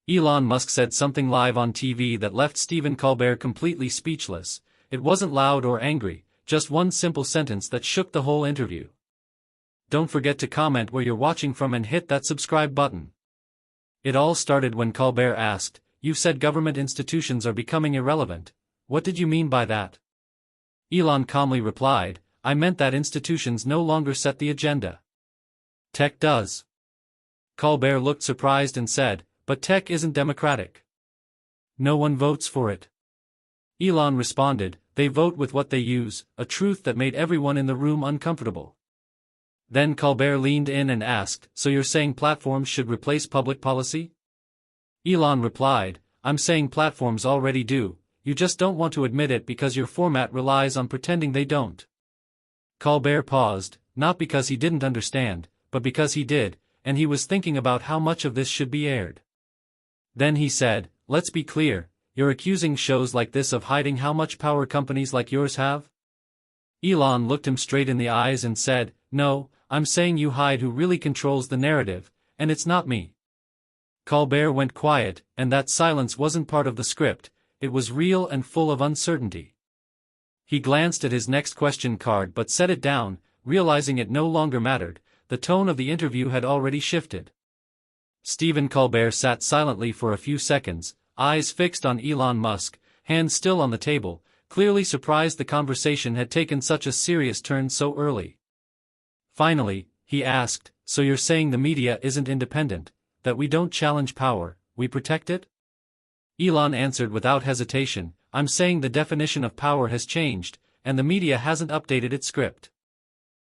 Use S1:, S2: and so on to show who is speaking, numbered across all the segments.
S1: Elon Musk said something live on TV that left Stephen Colbert completely speechless. It wasn't loud or angry, just one simple sentence that shook the whole interview. Don't forget to comment where you're watching from and hit that subscribe button. It all started when Colbert asked, "You said government institutions are becoming irrelevant. What did you mean by that?" Elon calmly replied, "I meant that institutions no longer set the agenda. Tech does." Colbert looked surprised and said, "But tech isn't democratic. No one votes for it." Elon responded, "They vote with what they use," a truth that made everyone in the room uncomfortable. Then Colbert leaned in and asked, "So you're saying platforms should replace public policy?" Elon replied, "I'm saying platforms already do, you just don't want to admit it because your format relies on pretending they don't." Colbert paused, not because he didn't understand, but because he did, and he was thinking about how much of this should be aired. Then he said, "Let's be clear, you're accusing shows like this of hiding how much power companies like yours have?" Elon looked him straight in the eyes and said, "No, I'm saying you hide who really controls the narrative, and it's not me." Colbert went quiet, and that silence wasn't part of the script, it was real and full of uncertainty. He glanced at his next question card but set it down, realizing it no longer mattered, the tone of the interview had already shifted. Stephen Colbert sat silently for a few seconds, eyes fixed on Elon Musk, hands still on the table, clearly surprised the conversation had taken such a serious turn so early. Finally, he asked, "So you're saying the media isn't independent, that we don't challenge power, we protect it?" Elon answered without hesitation, "I'm saying the definition of power has changed, and the media hasn't updated its script."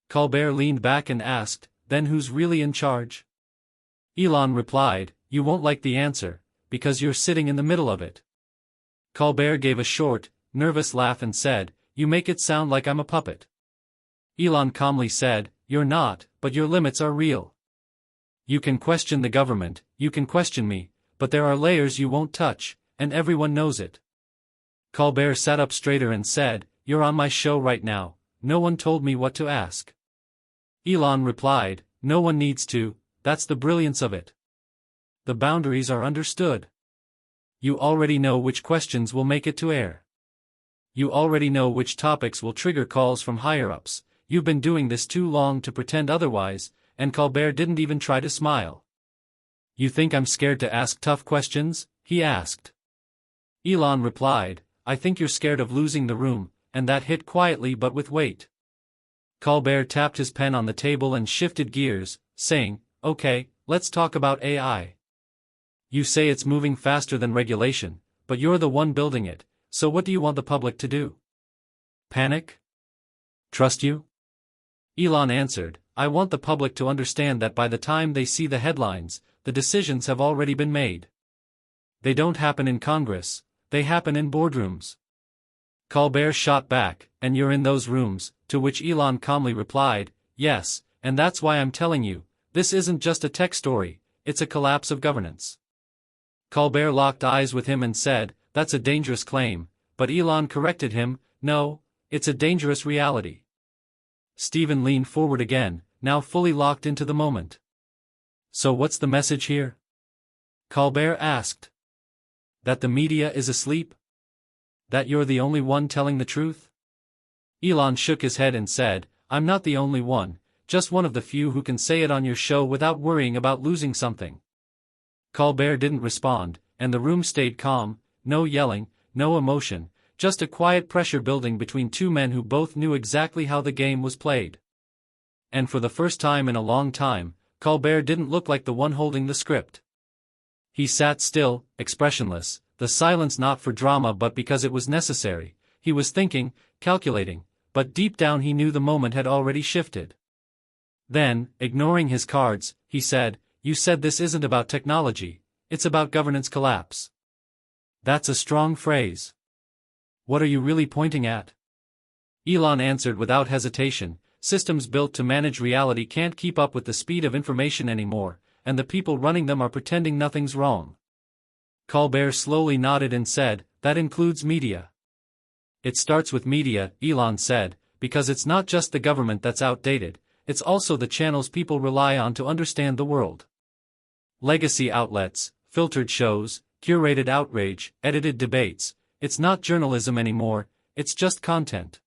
S1: Colbert leaned back and asked, "Then who's really in charge?" Elon replied, "You won't like the answer, because you're sitting in the middle of it." Colbert gave a short, nervous laugh and said, "You make it sound like I'm a puppet." Elon calmly said, "You're not, but your limits are real. You can question the government, you can question me, but there are layers you won't touch, and everyone knows it." Colbert sat up straighter and said, "You're on my show right now, no one told me what to ask." Elon replied, "No one needs to, that's the brilliance of it. The boundaries are understood. You already know which questions will make it to air. You already know which topics will trigger calls from higher-ups. You've been doing this too long to pretend otherwise," and Colbert didn't even try to smile. "You think I'm scared to ask tough questions?" he asked. Elon replied, "I think you're scared of losing the room," and that hit quietly but with weight. Colbert tapped his pen on the table and shifted gears, saying, "Okay, let's talk about AI. You say it's moving faster than regulation, but you're the one building it, so what do you want the public to do? Panic? Trust you?" Elon answered, "I want the public to understand that by the time they see the headlines, the decisions have already been made. They don't happen in Congress, they happen in boardrooms." Colbert shot back, "And you're in those rooms," to which Elon calmly replied, "Yes, and that's why I'm telling you, this isn't just a tech story, it's a collapse of governance." Colbert locked eyes with him and said, "That's a dangerous claim," but Elon corrected him, "No, it's a dangerous reality." Stephen leaned forward again, now fully locked into the moment. "So what's the message here?" Colbert asked. "That the media is asleep? That you're the only one telling the truth?" Elon shook his head and said, "I'm not the only one, just one of the few who can say it on your show without worrying about losing something." Colbert didn't respond, and the room stayed calm, no yelling, no emotion, just a quiet pressure building between two men who both knew exactly how the game was played. And for the first time in a long time, Colbert didn't look like the one holding the script. He sat still, expressionless, the silence not for drama but because it was necessary. He was thinking, calculating, but deep down he knew the moment had already shifted. Then, ignoring his cards, he said, "You said this isn't about technology, it's about governance collapse. That's a strong phrase. What are you really pointing at?" Elon answered without hesitation, "Systems built to manage reality can't keep up with the speed of information anymore, and the people running them are pretending nothing's wrong." Colbert slowly nodded and said, "That includes media." "It starts with media," Elon said, "because it's not just the government that's outdated, it's also the channels people rely on to understand the world. Legacy outlets, filtered shows, curated outrage, edited debates. It's not journalism anymore, it's just content.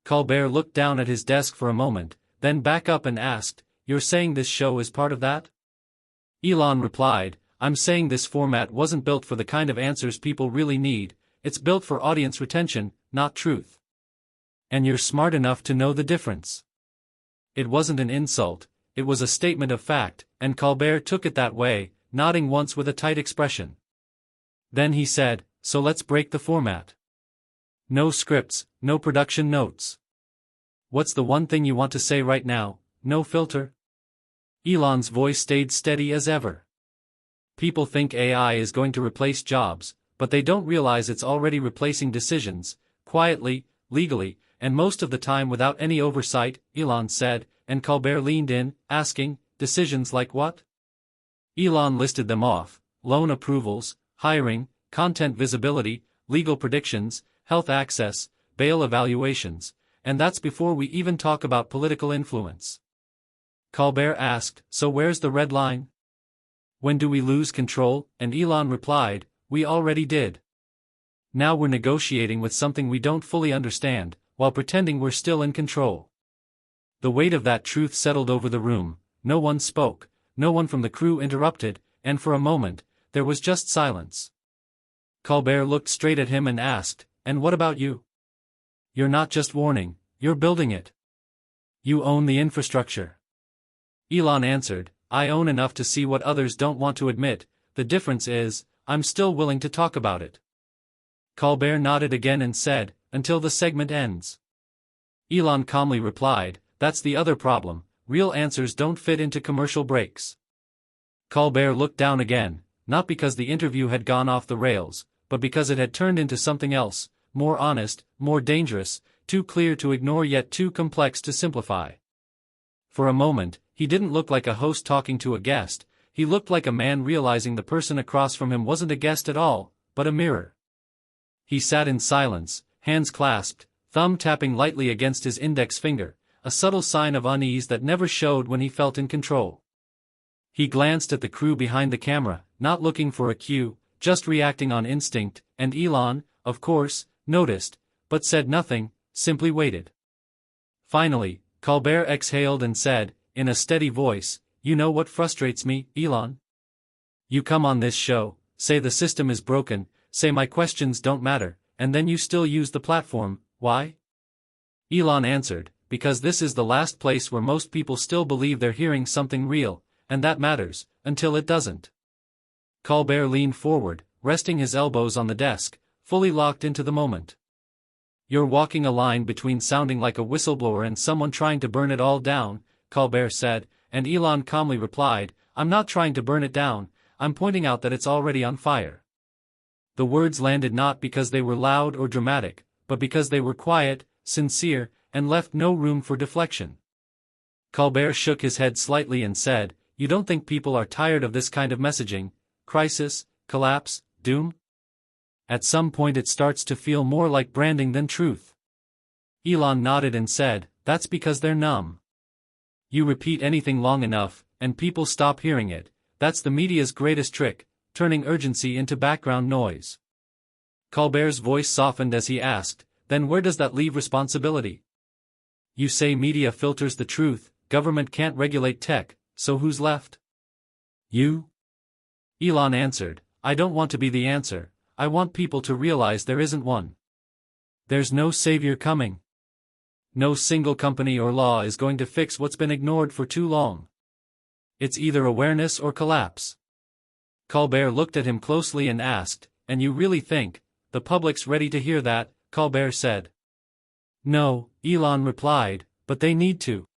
S1: Colbert looked down at his desk for a moment, then back up and asked, "You're saying this show is part of that?" Elon replied, "I'm saying this format wasn't built for the kind of answers people really need, it's built for audience retention, not truth. And you're smart enough to know the difference." It wasn't an insult, it was a statement of fact, and Colbert took it that way, nodding once with a tight expression. Then he said, "So let's break the format. No scripts, no production notes. What's the one thing you want to say right now? No filter?" Elon's voice stayed steady as ever. "People think AI is going to replace jobs, but they don't realize it's already replacing decisions, quietly, legally, and most of the time without any oversight," Elon said, and Colbert leaned in, asking, "Decisions like what?" Elon listed them off: loan approvals, hiring, content visibility, legal predictions, health access, bail evaluations, and that's before we even talk about political influence. Colbert asked, "So where's the red line? When do we lose control?" And Elon replied, "We already did. Now we're negotiating with something we don't fully understand, while pretending we're still in control." The weight of that truth settled over the room. No one spoke, no one from the crew interrupted, and for a moment, there was just silence. Colbert looked straight at him and asked, "And what about you? You're not just warning, you're building it. You own the infrastructure." Elon answered, "I own enough to see what others don't want to admit. The difference is, I'm still willing to talk about it." Colbert nodded again and said, "Until the segment ends." Elon calmly replied, "That's the other problem, real answers don't fit into commercial breaks." Colbert looked down again, not because the interview had gone off the rails, but because it had turned into something else, more honest, more dangerous, too clear to ignore yet too complex to simplify. For a moment, he didn't look like a host talking to a guest, he looked like a man realizing the person across from him wasn't a guest at all, but a mirror. He sat in silence, hands clasped, thumb tapping lightly against his index finger, a subtle sign of unease that never showed when he felt in control. He glanced at the crew behind the camera, not looking for a cue, just reacting on instinct, and Elon, of course, noticed, but said nothing, simply waited. Finally, Colbert exhaled and said, in a steady voice, "You know what frustrates me, Elon? You come on this show, say the system is broken, say my questions don't matter, and then you still use the platform. Why?" Elon answered, "Because this is the last place where most people still believe they're hearing something real, and that matters, until it doesn't." Colbert leaned forward, resting his elbows on the desk, fully locked into the moment. "You're walking a line between sounding like a whistleblower and someone trying to burn it all down," Colbert said, and Elon calmly replied, "I'm not trying to burn it down, I'm pointing out that it's already on fire." The words landed not because they were loud or dramatic, but because they were quiet, sincere, and left no room for deflection. Colbert shook his head slightly and said, "You don't think people are tired of this kind of messaging? Crisis, collapse, doom? At some point it starts to feel more like branding than truth." Elon nodded and said, "That's because they're numb. You repeat anything long enough, and people stop hearing it. That's the media's greatest trick, turning urgency into background noise." Colbert's voice softened as he asked, "Then where does that leave responsibility? You say media filters the truth, government can't regulate tech, so who's left? You?" Elon answered, "I don't want to be the answer, I want people to realize there isn't one. There's no savior coming. No single company or law is going to fix what's been ignored for too long. It's either awareness or collapse." Colbert looked at him closely and asked, "And you really think the public's ready to hear that?" Colbert said. "No," Elon replied, "but they need to."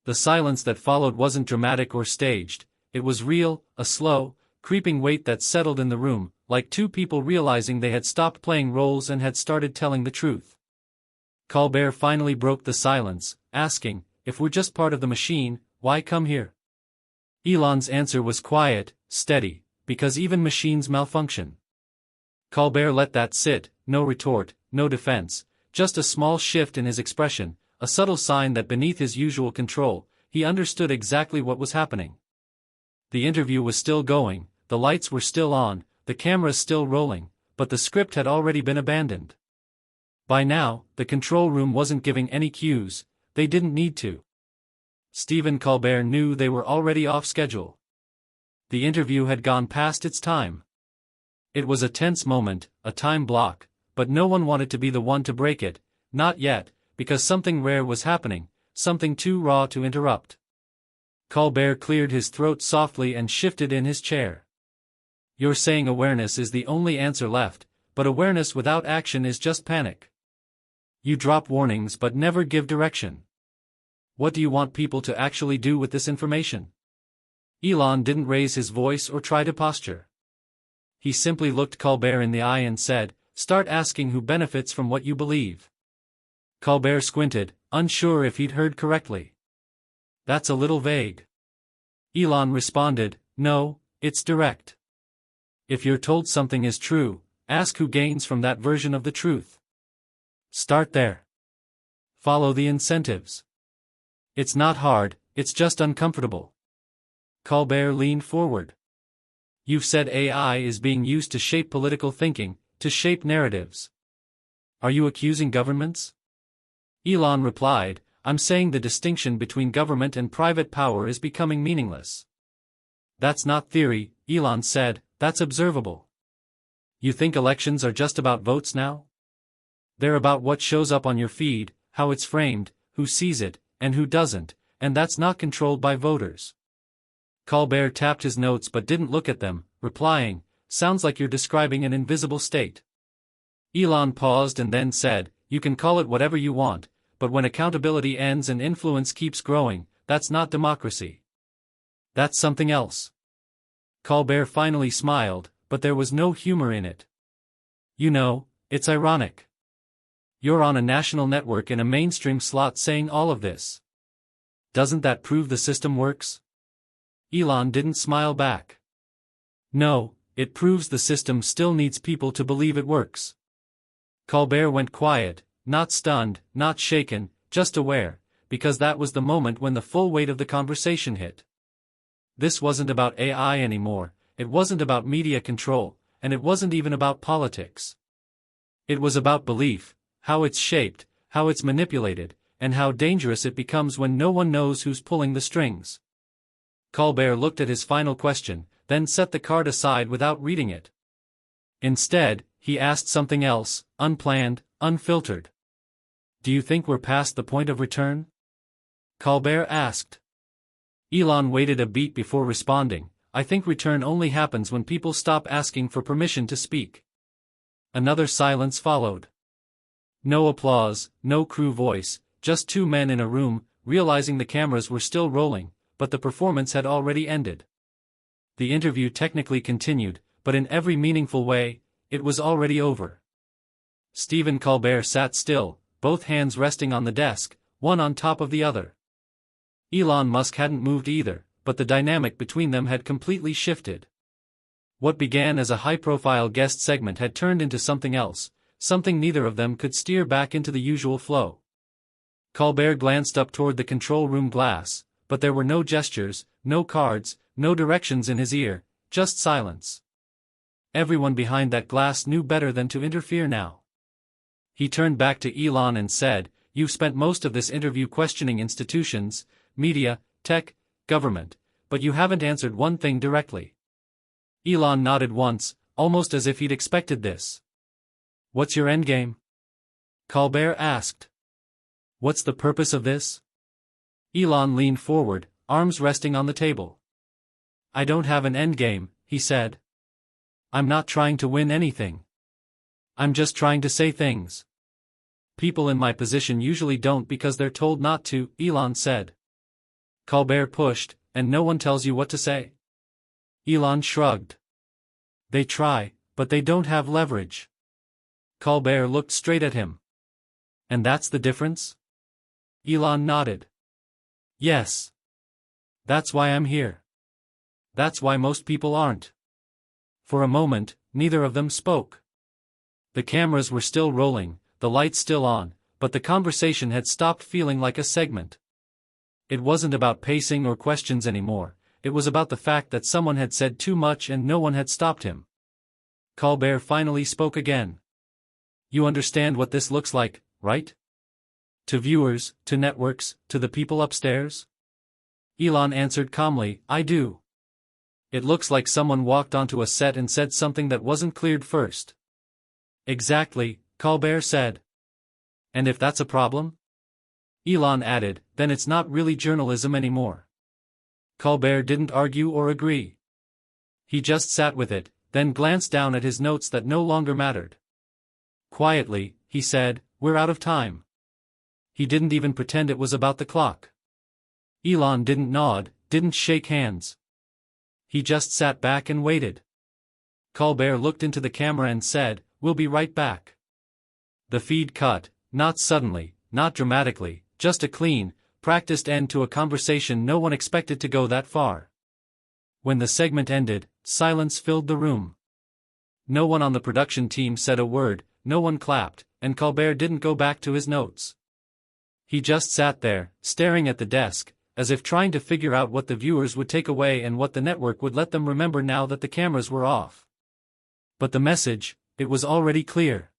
S1: The silence that followed wasn't dramatic or staged, it was real, a slow, creeping weight that settled in the room, like two people realizing they had stopped playing roles and had started telling the truth. Colbert finally broke the silence, asking, "If we're just part of the machine, why come here?" Elon's answer was quiet, steady, because even machines malfunction. Colbert let that sit, no retort, no defense, just a small shift in his expression, a subtle sign that beneath his usual control, he understood exactly what was happening. The interview was still going, the lights were still on, the cameras still rolling, but the script had already been abandoned. By now, the control room wasn't giving any cues, they didn't need to. Stephen Colbert knew they were already off schedule. The interview had gone past its time. It was a tense moment, a time block, but no one wanted to be the one to break it, not yet, because something rare was happening, something too raw to interrupt. Colbert cleared his throat softly and shifted in his chair. "You're saying awareness is the only answer left, but awareness without action is just panic. You drop warnings but never give direction. What do you want people to actually do with this information?" Elon didn't raise his voice or try to posture. He simply looked Colbert in the eye and said, "Start asking who benefits from what you believe." Colbert squinted, unsure if he'd heard correctly. "That's a little vague." Elon responded, "No, it's direct. If you're told something is true, ask who gains from that version of the truth. Start there. Follow the incentives. It's not hard, it's just uncomfortable." Colbert leaned forward. "You've said AI is being used to shape political thinking, to shape narratives. Are you accusing governments?" Elon replied, "I'm saying the distinction between government and private power is becoming meaningless." "That's not theory," Elon said, "that's observable. You think elections are just about votes now? They're about what shows up on your feed, how it's framed, who sees it, and who doesn't, and that's not controlled by voters." Colbert tapped his notes but didn't look at them, replying, "Sounds like you're describing an invisible state." Elon paused and then said, "You can call it whatever you want, but when accountability ends and influence keeps growing, that's not democracy. That's something else." Colbert finally smiled, but there was no humor in it. "You know, it's ironic. You're on a national network in a mainstream slot saying all of this. Doesn't that prove the system works?" Elon didn't smile back. "No, it proves the system still needs people to believe it works." Colbert went quiet, not stunned, not shaken, just aware, because that was the moment when the full weight of the conversation hit. This wasn't about AI anymore, it wasn't about media control, and it wasn't even about politics. It was about belief, how it's shaped, how it's manipulated, and how dangerous it becomes when no one knows who's pulling the strings. Colbert looked at his final question, then set the card aside without reading it. Instead, he asked something else, unplanned, unfiltered. "Do you think we're past the point of return?" Colbert asked. Elon waited a beat before responding, "I think return only happens when people stop asking for permission to speak." Another silence followed. No applause, no crew voice, just two men in a room, realizing the cameras were still rolling, but the performance had already ended. The interview technically continued, but in every meaningful way, it was already over. Stephen Colbert sat still, both hands resting on the desk, one on top of the other. Elon Musk hadn't moved either, but the dynamic between them had completely shifted. What began as a high-profile guest segment had turned into something else, something neither of them could steer back into the usual flow. Colbert glanced up toward the control room glass, but there were no gestures, no cards, no directions in his ear, just silence. Everyone behind that glass knew better than to interfere now. He turned back to Elon and said, "You've spent most of this interview questioning institutions, media, tech, government, but you haven't answered one thing directly." Elon nodded once, almost as if he'd expected this. "What's your endgame?" Colbert asked. "What's the purpose of this?" Elon leaned forward, arms resting on the table. "I don't have an endgame," he said. "I'm not trying to win anything. I'm just trying to say things. People in my position usually don't because they're told not to," Elon said. Colbert pushed, "And no one tells you what to say?" Elon shrugged. "They try, but they don't have leverage." Colbert looked straight at him. "And that's the difference?" Elon nodded. "Yes. That's why I'm here. That's why most people aren't." For a moment, neither of them spoke. The cameras were still rolling, the lights still on, but the conversation had stopped feeling like a segment. It wasn't about pacing or questions anymore, it was about the fact that someone had said too much and no one had stopped him. Colbert finally spoke again. You understand what this looks like, right? To viewers, to networks, to the people upstairs? Elon answered calmly, I do. It looks like someone walked onto a set and said something that wasn't cleared first. Exactly, Colbert said. And if that's a problem? Elon added, then it's not really journalism anymore. Colbert didn't argue or agree. He just sat with it, then glanced down at his notes that no longer mattered. Quietly, he said, we're out of time. He didn't even pretend it was about the clock. Elon didn't nod, didn't shake hands. He just sat back and waited. Colbert looked into the camera and said, we'll be right back. The feed cut, not suddenly, not dramatically, just a clean, practiced end to a conversation no one expected to go that far. When the segment ended, silence filled the room. No one on the production team said a word, no one clapped, and Colbert didn't go back to his notes. He just sat there, staring at the desk, as if trying to figure out what the viewers would take away and what the network would let them remember now that the cameras were off. But the message, it was already clear.